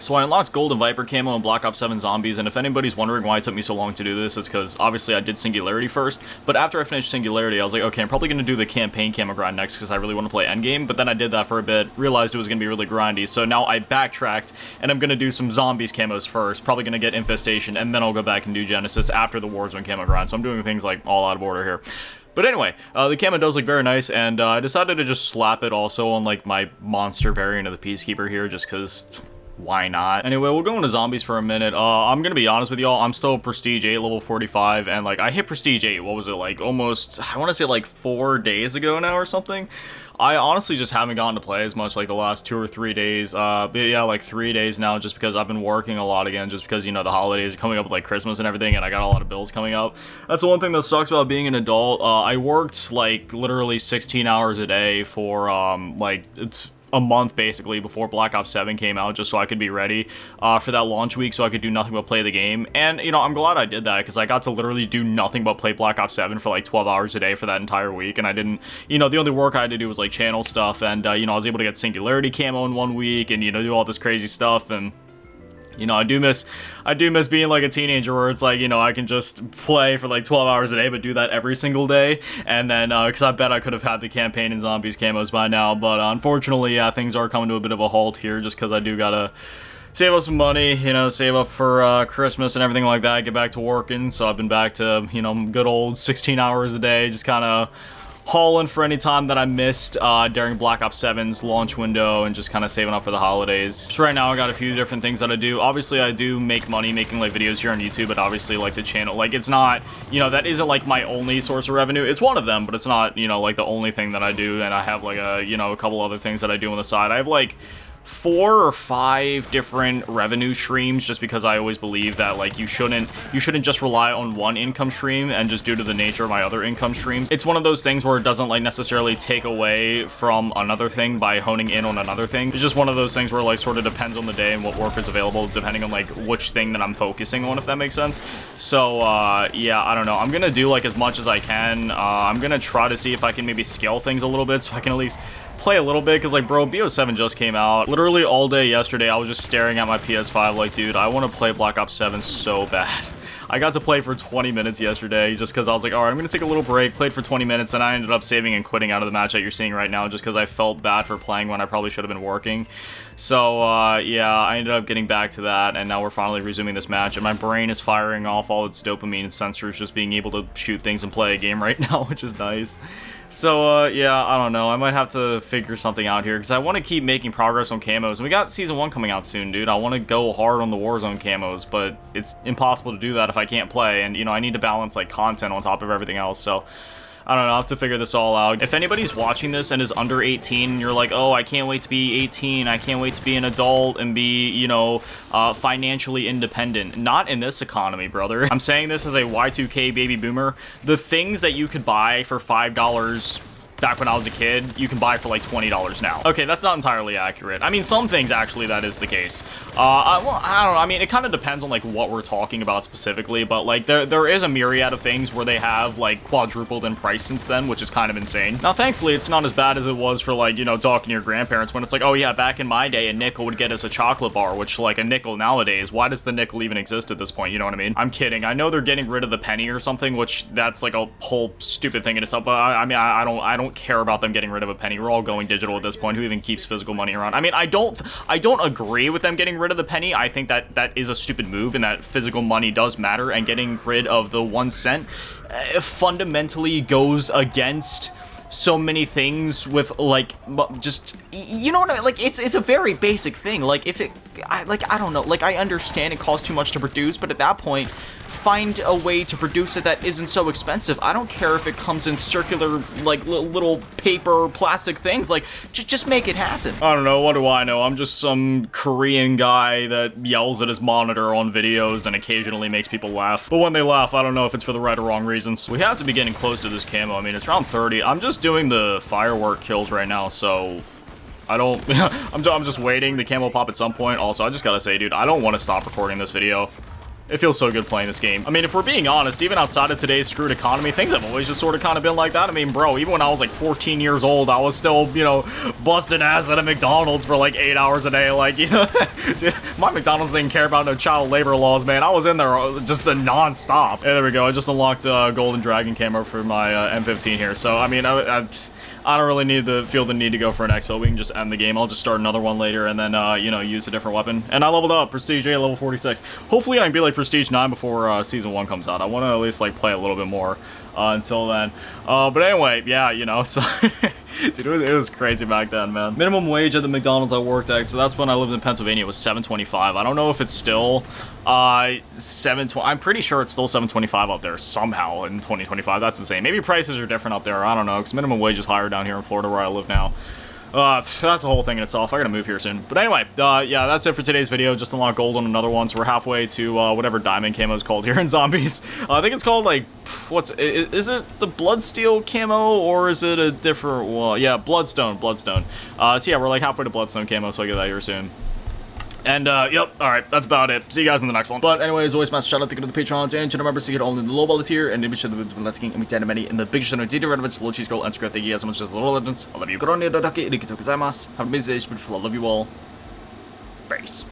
So I unlocked Golden Viper camo and Black Ops 7 zombies, and if anybody's wondering why it took me so long to do this, it's because obviously I did Singularity first, but after I finished Singularity, I was like, okay, I'm probably going to do the campaign camo grind next because I really want to play Endgame, but then I did that for a bit, realized it was going to be really grindy, so now I backtracked, and I'm going to do some zombies camos first, probably going to get Infestation, and then I'll go back and do Genesis after the Warzone camo grind, so I'm doing things like all out of order here. But anyway, the camo does look very nice, and I decided to just slap it also on like my monster variant of the Peacekeeper here, just because... why not? Anyway, we'll go into zombies for a minute. I'm gonna be honest with y'all, I'm still Prestige 8, level 45, and like, I hit Prestige 8, what was it, like, almost, I want to say like 4 days ago now or something? I honestly just haven't gotten to play as much like the last 2 or 3 days, but yeah, like 3 days now, just because I've been working a lot again, just because, you know, the holidays are coming up with like Christmas and everything, and I got a lot of bills coming up. That's the one thing that sucks about being an adult. I worked like literally 16 hours a day for, like, a month basically before Black Ops 7 came out, just so I could be ready for that launch week, so I could do nothing but play the game. And you know, I'm glad I did that, because I got to literally do nothing but play Black Ops 7 for like 12 hours a day for that entire week, and I didn't, you know, the only work I had to do was like channel stuff, and you know, I was able to get Singularity camo in 1 week, and you know, do all this crazy stuff. And you know, I do miss being like a teenager where it's like, you know, I can just play for like 12 hours a day, but do that every single day. And then, because I bet I could have had the campaign and zombies camos by now. But unfortunately, yeah, things are coming to a bit of a halt here, just because I do gotta save up some money, you know, save up for Christmas and everything like that, get back to working. So I've been back to, you know, good old 16 hours a day, just kind of hauling for any time that I missed during Black Ops 7's launch window, and just kind of saving up for the holidays. So right now I got a few different things that I do. Obviously I do make money making like videos here on YouTube, but obviously like the channel, like it's not, you know, that isn't like my only source of revenue. It's one of them, but it's not, you know, like the only thing that I do. And I have like a, you know, a couple other things that I do on the side. I have like 4 or 5 different revenue streams, just because I always believe that like you shouldn't just rely on one income stream, and just due to the nature of my other income streams, it's one of those things where it doesn't like necessarily take away from another thing by honing in on another thing. It's just one of those things where like sort of depends on the day and what work is available, depending on like which thing that I'm focusing on, if that makes sense. So yeah, I don't know, I'm gonna do like as much as I can. I'm gonna try to see if I can maybe scale things a little bit, so I can at least play a little bit, because like, bro, BO7 just came out. Literally all day yesterday I was just staring at my PS5 like, dude, I want to play Black Ops 7 so bad. I got to play for 20 minutes yesterday, just because I was like, alright, I'm gonna take a little break, played for 20 minutes, and I ended up saving and quitting out of the match that you're seeing right now, just because I felt bad for playing when I probably should have been working. So yeah, I ended up getting back to that, and now we're finally resuming this match, and my brain is firing off all its dopamine and sensors, just being able to shoot things and play a game right now, which is nice. So, yeah, I don't know. I might have to figure something out here, because I want to keep making progress on camos. And we got Season 1 coming out soon, dude. I want to go hard on the Warzone camos, but it's impossible to do that if I can't play. And, you know, I need to balance, like, content on top of everything else. So, I don't know. I'll have to figure this all out. If anybody's watching this and is under 18, and you're like, oh, I can't wait to be 18, I can't wait to be an adult and be, you know, financially independent. Not in this economy, brother. I'm saying this as a Y2K baby boomer. The things that you could buy for $5 back when I was a kid, you can buy for like $20 now. Okay, that's not entirely accurate. I mean, some things actually that is the case. Well, I don't know. I mean, it kind of depends on like what we're talking about specifically, but like there is a myriad of things where they have like quadrupled in price since then, which is kind of insane. Now, thankfully, it's not as bad as it was for like, you know, talking to your grandparents when it's like, oh yeah, back in my day, a nickel would get us a chocolate bar, which like a nickel nowadays, why does the nickel even exist at this point? You know what I mean? I'm kidding. I know they're getting rid of the penny or something, which that's like a whole stupid thing in itself, but I mean, I don't care about them getting rid of a penny. We're all going digital at this point. Who even keeps physical money around? I mean, I don't agree with them getting rid of the penny. I think that is a stupid move, and that physical money does matter, and getting rid of the 1 cent fundamentally goes against so many things with like, just, you know what I mean? Like, it's a very basic thing. Like, if it, I don't know, like, I understand it costs too much to produce, but at that point, find a way to produce it that isn't so expensive. I don't care if it comes in circular, like, little paper, plastic things. Like, just make it happen. I don't know. What do I know? I'm just some Korean guy that yells at his monitor on videos and occasionally makes people laugh. But when they laugh, I don't know if it's for the right or wrong reasons. We have to be getting close to this camo. I mean, it's around 30. I'm just doing the firework kills right now, so I don't... I'm just waiting. The camo will pop at some point. Also, I just gotta say, dude, I don't want to stop recording this video. It feels so good playing this game. I mean, if we're being honest, even outside of today's screwed economy, things have always just sort of kind of been like that. I mean, bro, even when I was like 14 years old, I was still, you know, busting ass at a McDonald's for like 8 hours a day. Like, you know, dude, my McDonald's didn't care about no child labor laws, man. I was in there just a non-stop. Hey, there we go. I just unlocked Golden Dragon camo for my M15 here. So, I mean, I don't really feel the need to go for an exfil. We can just end the game. I'll just start another one later and then, you know, use a different weapon. And I leveled up. Prestige 8, level 46. Hopefully I can be like Prestige 9 before Season 1 comes out. I want to at least, like, play a little bit more until then. But anyway, yeah, you know, so... Dude, it was crazy back then, man. Minimum wage at the McDonald's I worked at, so that's when I lived in Pennsylvania, was $7.25. I don't know if it's still $7.20. I'm pretty sure it's still $7.25 up there somehow in 2025. That's insane. Maybe prices are different up there. I don't know, because minimum wage is higher down here in Florida where I live now. That's a whole thing in itself. I gotta move here soon. But anyway, yeah, that's it for today's video. Just unlock gold on another one, so we're halfway to whatever diamond camo is called here in Zombies. I think it's called, like, is it the Bloodsteel camo, or is it a different one? Yeah, Bloodstone. So yeah, we're like halfway to Bloodstone camo, so I'll get that here soon. And, yep, alright, that's about it. See you guys in the next one. But anyway, as always, massive shout out to the Patrons, and remember to get all in the low ball tier, and maybe share the videos with Let's King, and we stand many in the big channel, data relevance, low cheese girl, and script. Thank you guys so much for the little legends. I love you. Have an amazing day, beautiful. I love you all. Peace.